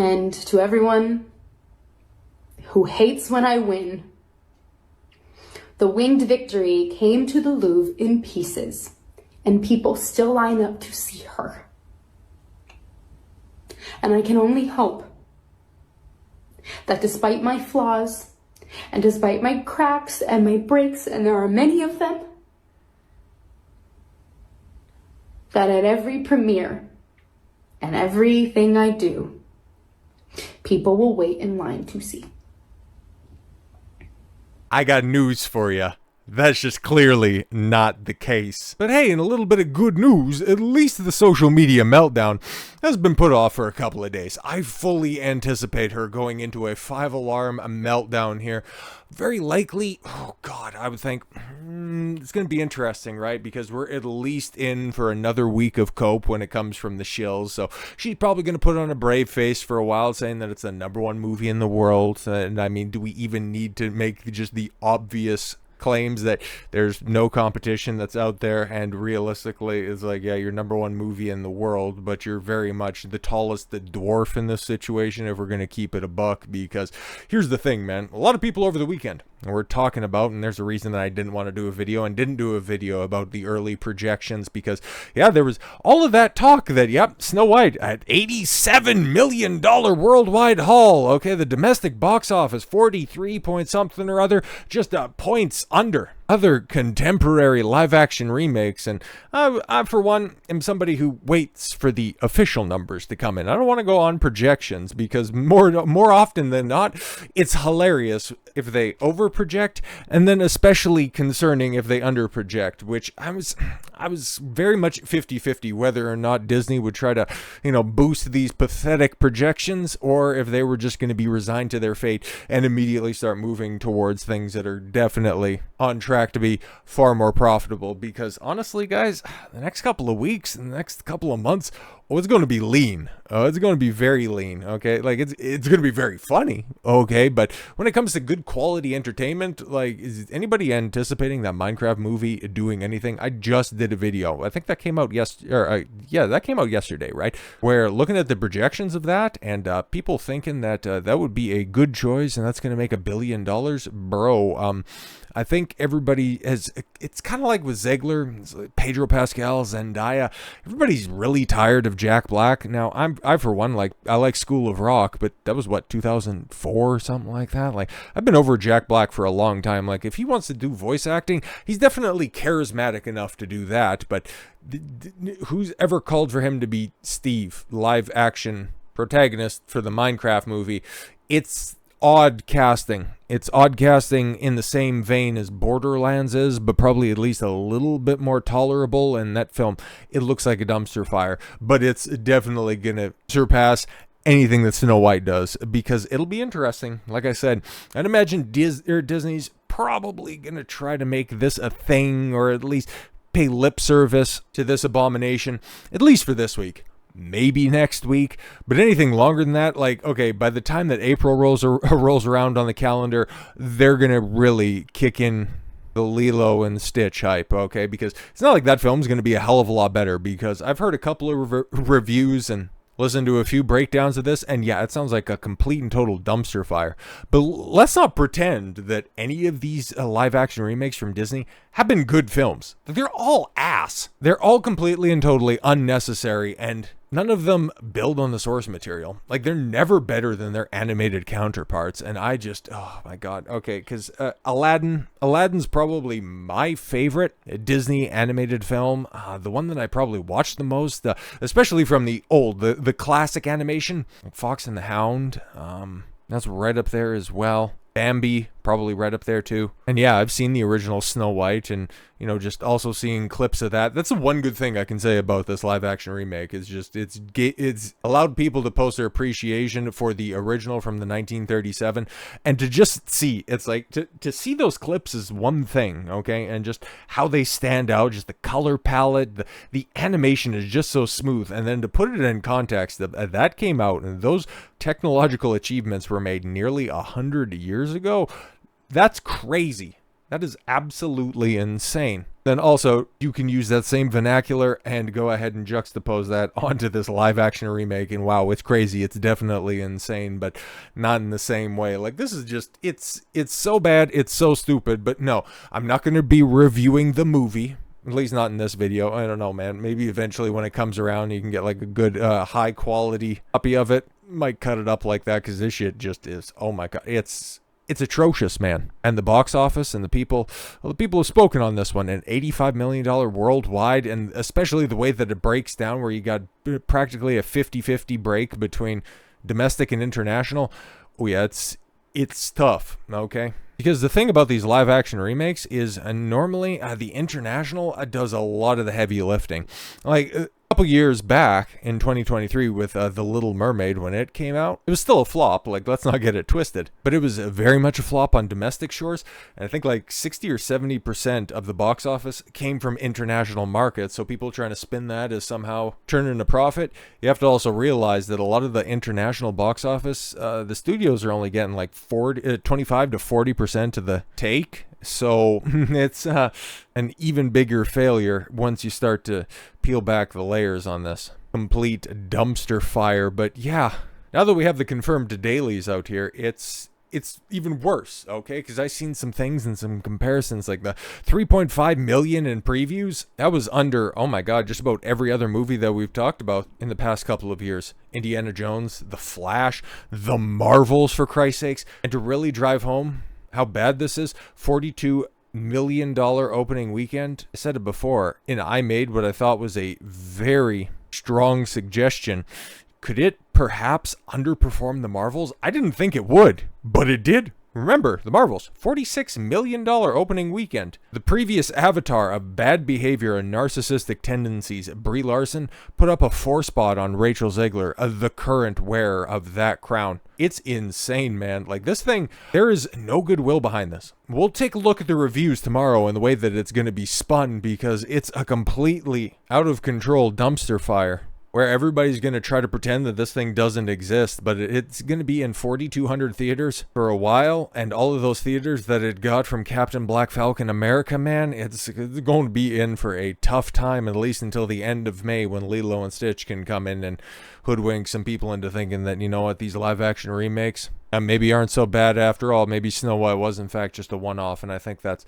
And to everyone who hates when I win, the winged victory came to the Louvre in pieces, and people still line up to see her. And I can only hope that despite my flaws, and despite my cracks and my breaks, and there are many of them, that at every premiere and everything I do, people will wait in line to see. I got news for you. That's just clearly not the case. But hey, in a little bit of good news, at least the social media meltdown has been put off for a couple of days. I fully anticipate her going into a 5-alarm meltdown here. Very likely, oh God, I would think it's going to be interesting, right? Because we're at least in for another week of cope when it comes from the shills. So she's probably going to put on a brave face for a while, saying that it's the #1 movie in the world. And I mean, do we even need to make just the obvious claims that there's no competition that's out there, and realistically is like, yeah, you're #1 movie in the world, but you're very much the tallest dwarf in this situation if we're going to keep it a buck. Because here's the thing, man, a lot of people over the weekend were talking about, and there's a reason that I didn't want to do a video and didn't do a video about the early projections, because yeah, there was all of that talk that, yep, Snow White at $87 million worldwide haul. Okay, the domestic box office 43 point something or other, just points under other contemporary live-action remakes. And I, for one, am somebody who waits for the official numbers to come in. I don't want to go on projections, because more often than not, it's hilarious if they over-project, and then especially concerning if they under-project, which I was very much 50-50 whether or not Disney would try to, boost these pathetic projections, or if they were just going to be resigned to their fate and immediately start moving towards things that are definitely on track to be far more profitable. Because honestly, guys, the next couple of weeks and the next couple of months, it's going to be lean. It's going to be very lean, okay? Like, it's going to be very funny, okay? But when it comes to good quality entertainment, like, is anybody anticipating that Minecraft movie doing anything? I just did a video. I think that came out that came out yesterday, right? Where looking at the projections of that, and people thinking that that would be a good choice and that's going to make $1 billion. Bro, I think everybody has, it's kind of like with Zegler, Pedro Pascal, Zendaya. Everybody's really tired of Jack Black. Now, I for one, I like School of Rock, but that was what, 2004 or something like that? Like, I've been over Jack Black for a long time. Like, if he wants to do voice acting, he's definitely charismatic enough to do that. But who's ever called for him to be Steve, live action protagonist for the Minecraft movie? It's odd casting. It's odd casting in the same vein as Borderlands is, but probably at least a little bit more tolerable. And that film, it looks like a dumpster fire, but it's definitely gonna surpass anything that Snow White does, because it'll be interesting. Like I said, I'd imagine Disney's probably gonna try to make this a thing, or at least pay lip service to this abomination, at least for this week. Maybe next week, but anything longer than that, like, okay, by the time that April rolls around on the calendar, they're gonna really kick in the Lilo and Stitch hype, okay? Because it's not like that film's gonna be a hell of a lot better, because I've heard a couple of reviews and listened to a few breakdowns of this, and yeah, it sounds like a complete and total dumpster fire. But let's not pretend that any of these live action remakes from Disney have been good films. They're all ass. They're all completely and totally unnecessary, and none of them build on the source material. Like, they're never better than their animated counterparts. And I just, oh my God. Okay, because Aladdin's probably my favorite Disney animated film. The one that I probably watched the most, especially from the old, the classic animation, like Fox and the Hound. That's right up there as well. Bambi, probably right up there too. And yeah, I've seen the original Snow White, and just also seeing clips of that. That's the one good thing I can say about this live action remake, is just it's allowed people to post their appreciation for the original from the 1937, and to just see, it's like to see those clips is one thing, okay, and just how they stand out, just the color palette, the animation is just so smooth, and then to put it in context, that came out, and those technological achievements were made nearly 100 years ago. That's crazy. That is absolutely insane. then also you can use that same vernacular and go ahead and juxtapose that onto this live action remake. And wow, it's crazy. It's definitely insane, but not in the same way. Like, this is just, it's so bad. It's so stupid. But no, I'm not going to be reviewing the movie. At least not in this video. I don't know, man. Maybe eventually when it comes around, you can get like a good high quality copy of it. Might cut it up like that, because this shit just is, oh my god, it's atrocious, man. And the box office and the people have spoken on this one. An $85 million worldwide, and especially the way that it breaks down, where you got practically a 50-50 break between domestic and international. Oh yeah, it's tough, okay? Because the thing about these live action remakes is normally the international does a lot of the heavy lifting. Like a couple years back in 2023 with The Little Mermaid, when it came out, it was still a flop. Like, let's not get it twisted. But it was very much a flop on domestic shores. And I think like 60 or 70% of the box office came from international markets. So people trying to spin that as somehow turning a profit. You have to also realize that a lot of the international box office, the studios are only getting like 25 to 40% of the take. So it's an even bigger failure once you start to peel back the layers on this complete dumpster fire. But yeah, now that we have the confirmed dailies out here, it's even worse, okay? Because I've seen some things and some comparisons, like the 3.5 million in previews. That was under, oh my god, just about every other movie that we've talked about in the past couple of years. Indiana Jones, The Flash, The Marvels, for Christ's sakes. And to really drive home how bad this is, $42 million opening weekend. I said it before, and I made what I thought was a very strong suggestion. Could it perhaps underperform The Marvels? I didn't think it would, but it did. Remember, The Marvels, $46 million opening weekend. The previous avatar of bad behavior and narcissistic tendencies, Brie Larson, put up a 4 spot on Rachel Zegler, the current wearer of that crown. It's insane, man. Like, this thing, there is no goodwill behind this. We'll take a look at the reviews tomorrow and the way that it's going to be spun, because it's a completely out of control dumpster fire, where everybody's going to try to pretend that this thing doesn't exist, but it's going to be in 4,200 theaters for a while, and all of those theaters that it got from Captain Black Falcon America, man, it's going to be in for a tough time, at least until the end of May, when Lilo and Stitch can come in and hoodwink some people into thinking that, you know what, these live-action remakes maybe aren't so bad after all. Maybe Snow White was, in fact, just a one-off, and I think that's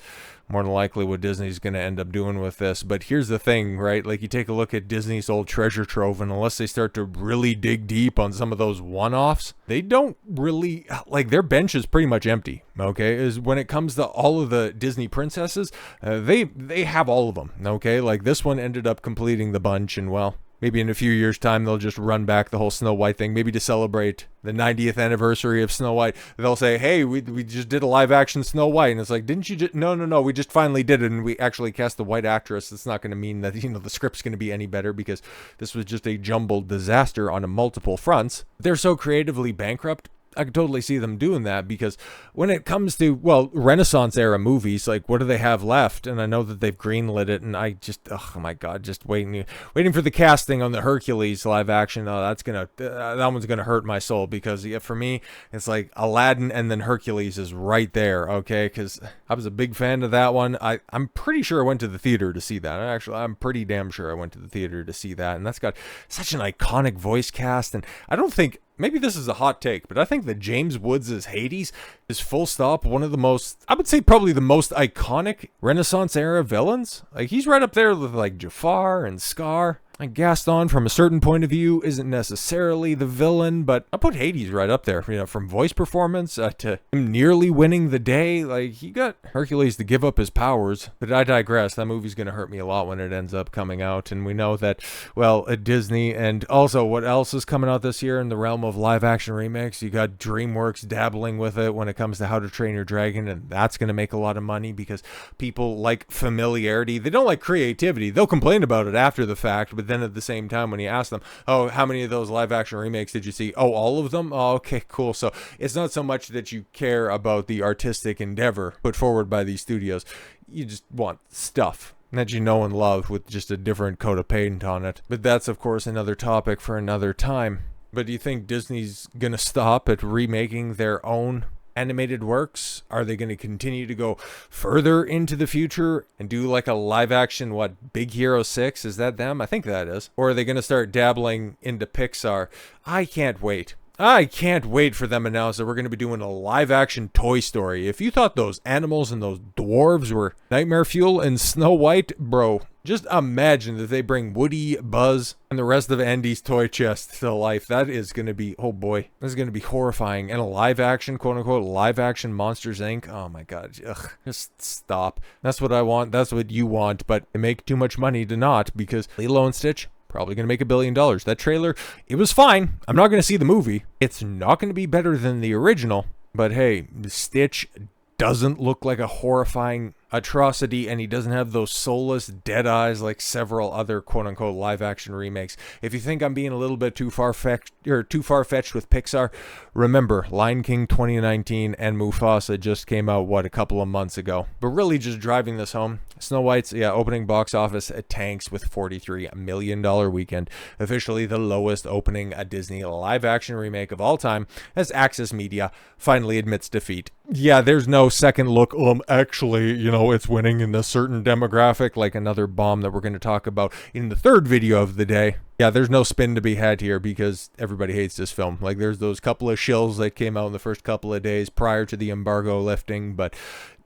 more than likely what Disney's going to end up doing with this. But here's the thing, right? Like, you take a look at Disney's old treasure trove, and unless they start to really dig deep on some of those one-offs, they don't really, like, their bench is pretty much empty, okay? Is when it comes to all of the Disney princesses, they have all of them, okay? Like, this one ended up completing the bunch, and well, maybe in a few years' time, they'll just run back the whole Snow White thing. Maybe to celebrate the 90th anniversary of Snow White, they'll say, hey, we just did a live-action Snow White. And it's like, didn't you just... No, we just finally did it, and we actually cast the white actress. It's not going to mean that, you know, the script's going to be any better, because this was just a jumbled disaster on multiple fronts. They're so creatively bankrupt, I could totally see them doing that, because when it comes to, well, Renaissance era movies, like, what do they have left? And I know that they've greenlit it, and I just, oh my god, just waiting for the casting on the Hercules live action. Oh, that one's gonna hurt my soul, because yeah, for me, it's like Aladdin and then Hercules is right there, okay? Because I was a big fan of that one. I'm pretty sure I went to the theater to see that. Actually, I'm pretty damn sure I went to the theater to see that, and that's got such an iconic voice cast, and I don't think... Maybe this is a hot take, but I think that James Woods' Hades is full stop one of the most, I would say probably the most iconic Renaissance era villains. Like, he's right up there with like Jafar and Scar. And Gaston, from a certain point of view, isn't necessarily the villain, but I put Hades right up there, you know, from voice performance to him nearly winning the day. Like, he got Hercules to give up his powers, but I digress. That movie's going to hurt me a lot when it ends up coming out, and we know that, well, at Disney, and also what else is coming out this year in the realm of live-action remakes? You got DreamWorks dabbling with it when it comes to How to Train Your Dragon, and that's going to make a lot of money, because people like familiarity. They don't like creativity. They'll complain about it after the fact, but then at the same time, when you ask them, oh, how many of those live action remakes did you see? Oh, all of them? Oh, okay, cool. So it's not so much that you care about the artistic endeavor put forward by these studios. You just want stuff that you know and love with just a different coat of paint on it. But that's, of course, another topic for another time. But do you think Disney's gonna stop at remaking their own animated works? Are they going to continue to go further into the future and do like a live action, what, Big Hero 6? Is that them? I think that is. Or are they going to start dabbling into Pixar? I can't wait. I can't wait for them to announce that we're going to be doing a live-action Toy Story. If you thought those animals and those dwarves were nightmare fuel in Snow White, bro, just imagine that they bring Woody, Buzz, and the rest of Andy's toy chest to life. That is going to be, oh boy, this is going to be horrifying. And a live-action, quote-unquote, live-action Monsters, Inc. Oh my god, ugh, just stop. That's what I want, that's what you want, but they make too much money to not, because Lilo and Stitch, probably going to make $1 billion. That trailer, it was fine. I'm not going to see the movie. It's not going to be better than the original. But hey, Stitch doesn't look like a horrifying atrocity, and he doesn't have those soulless dead eyes like several other quote-unquote live-action remakes. If you think I'm being a little bit too far-fetched with Pixar, remember Lion King 2019 and Mufasa just came out, what, a couple of months ago. But really just driving this home, Snow White's opening box office tanks with $43 million weekend, officially the lowest opening a Disney live-action remake of all time, as Access Media finally admits defeat. Yeah, there's no second look, actually, it's winning in a certain demographic, like another bomb that we're going to talk about in the third video of the day. Yeah, there's no spin to be had here because everybody hates this film. Like, there's those couple of shills that came out in the first couple of days prior to the embargo lifting, but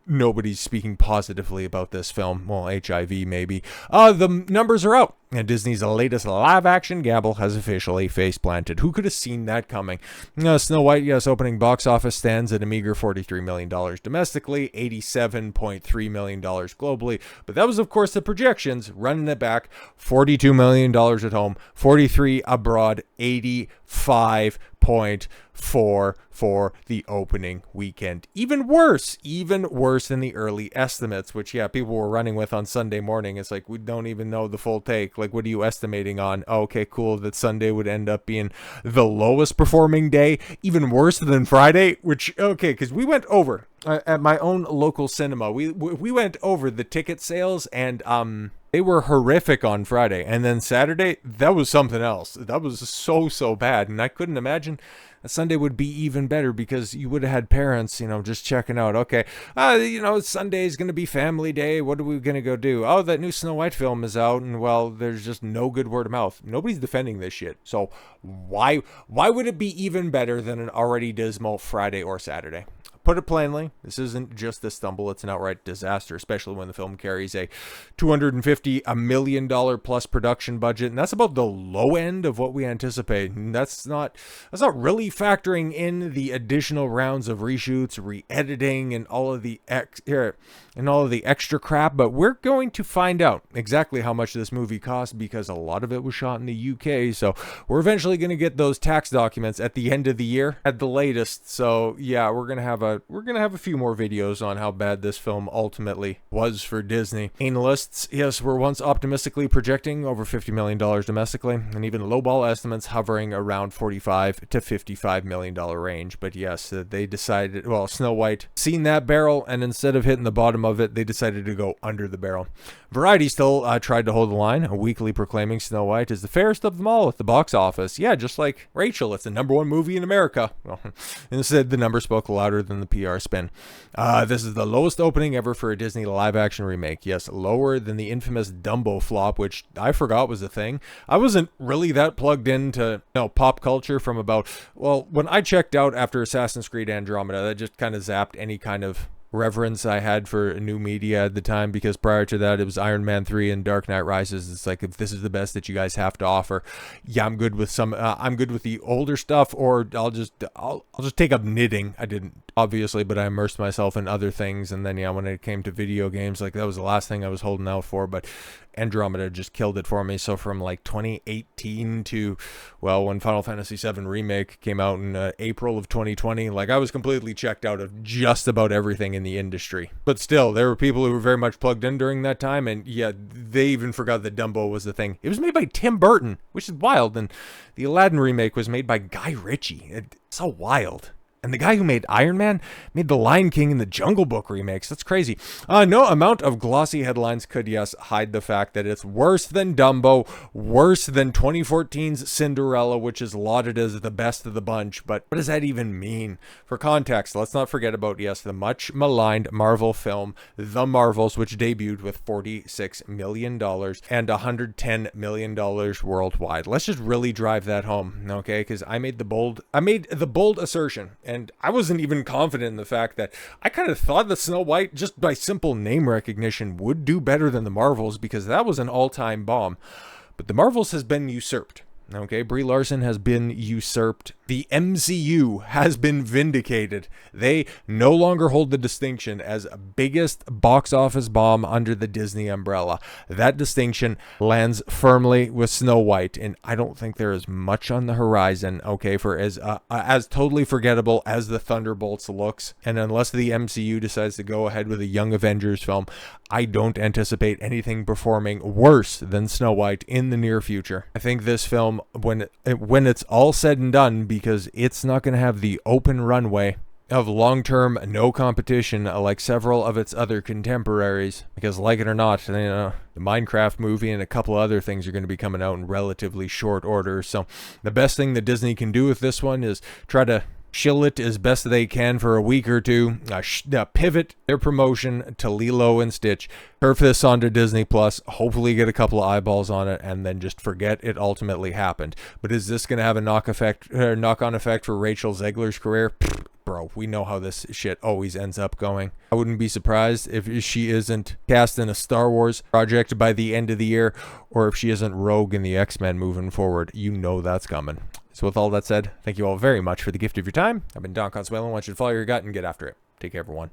nobody's speaking positively about this film. Well, HIV maybe. The numbers are out, and Disney's latest live-action gamble has officially face-planted. Who could have seen that coming? Snow White, yes, opening box office stands at a meager $43 million domestically, $87.3 million globally. But that was, of course, the projections, running it back, $42 million at home, 43 abroad, 85.4 for the opening weekend. Even worse than the early estimates, which, people were running with on Sunday morning. It's like, we don't even know the full take. Like, what are you estimating on? Oh, okay, cool, that Sunday would end up being the lowest performing day, even worse than Friday, which, okay, because we went over at my own local cinema. We went over the ticket sales, and they were horrific on Friday. And then Saturday, that was something else. That was so bad. And I couldn't imagine Sunday would be even better, because you would have had parents, just checking out. Okay, Sunday is going to be family day. What are we going to go do? Oh, that new Snow White film is out, and well, there's just no good word of mouth. Nobody's defending this shit. So why would it be even better than an already dismal Friday or Saturday? Put it plainly, this isn't just a stumble, it's an outright disaster, especially when the film carries a $250 million plus production budget, and that's about the low end of what we anticipate. And that's not really factoring in the additional rounds of reshoots, re-editing, and all of the extra crap. But we're going to find out exactly how much this movie cost, because a lot of it was shot in the UK. So we're eventually going to get those tax documents at the end of the year at the latest. So yeah, we're gonna have a few more videos on how bad this film ultimately was for Disney. Analysts, yes, were once optimistically projecting over $50 million domestically, and even lowball estimates hovering around $45 to $55 million range. But yes, they decided, well, Snow White seen that barrel, and instead of hitting the bottom of it, they decided to go under the barrel. Variety still tried to hold the line, weekly proclaiming Snow White is the fairest of them all at the box office. Yeah, just like Rachel, it's the #1 movie in America. Well, instead, the numbers spoke louder than the PR spin. This is the lowest opening ever for a Disney live-action remake. Yes, lower than the infamous Dumbo flop, which I forgot was a thing. I wasn't really that plugged into pop culture from about, well, when I checked out after Assassin's Creed Andromeda, that just kind of zapped any kind of reverence I had for new media at the time, because prior to that it was Iron Man 3 and Dark Knight Rises. It's like, if this is the best that you guys have to offer, yeah, I'm good with I'm good with the older stuff, or I'll just take up knitting. I didn't, obviously, but I immersed myself in other things. And then when it came to video games, like, that was the last thing I was holding out for. But Andromeda just killed it for me. So from like 2018 to, well, when Final Fantasy VII Remake came out in April of 2020, like, I was completely checked out of just about everything in the industry. But still, there were people who were very much plugged in during that time, and yeah, they even forgot that Dumbo was the thing. It was made by Tim Burton, which is wild, and the Aladdin remake was made by Guy Ritchie. It's so wild. And the guy who made Iron Man made The Lion King and the Jungle Book remakes. That's crazy. No amount of glossy headlines could, yes, hide the fact that it's worse than Dumbo, worse than 2014's Cinderella, which is lauded as the best of the bunch. But what does that even mean? For context, let's not forget about, yes, the much maligned Marvel film, The Marvels, which debuted with $46 million and $110 million worldwide. Let's just really drive that home, okay? Because I made the bold assertion, and I wasn't even confident in the fact that I kind of thought that Snow White, just by simple name recognition, would do better than The Marvels, because that was an all-time bomb. But The Marvels has been usurped. Okay, Brie Larson has been usurped. The MCU has been vindicated. They no longer hold the distinction as biggest box office bomb under the Disney umbrella. That distinction lands firmly with Snow White, and I don't think there is much on the horizon, okay, for as totally forgettable as the Thunderbolts looks. And unless the MCU decides to go ahead with a Young Avengers film, I don't anticipate anything performing worse than Snow White in the near future. I think this film, when it's all said and done, because it's not going to have the open runway of long-term no competition like several of its other contemporaries, because like it or not, the Minecraft movie and a couple other things are going to be coming out in relatively short order. So the best thing that Disney can do with this one is try to shill it as best they can for a week or two, pivot their promotion to Lilo and Stitch, turf this onto Disney Plus, hopefully get a couple of eyeballs on it, and then just forget it ultimately happened. But is this going to have a knock-on effect for Rachel Zegler's career? Bro, we know how this shit always ends up going. I wouldn't be surprised if she isn't cast in a Star Wars project by the end of the year, or if she isn't Rogue in the X-Men moving forward. You know that's coming. So with all that said, thank you all very much for the gift of your time. I've been Don Consuelo. I want you to follow your gut and get after it. Take care, everyone.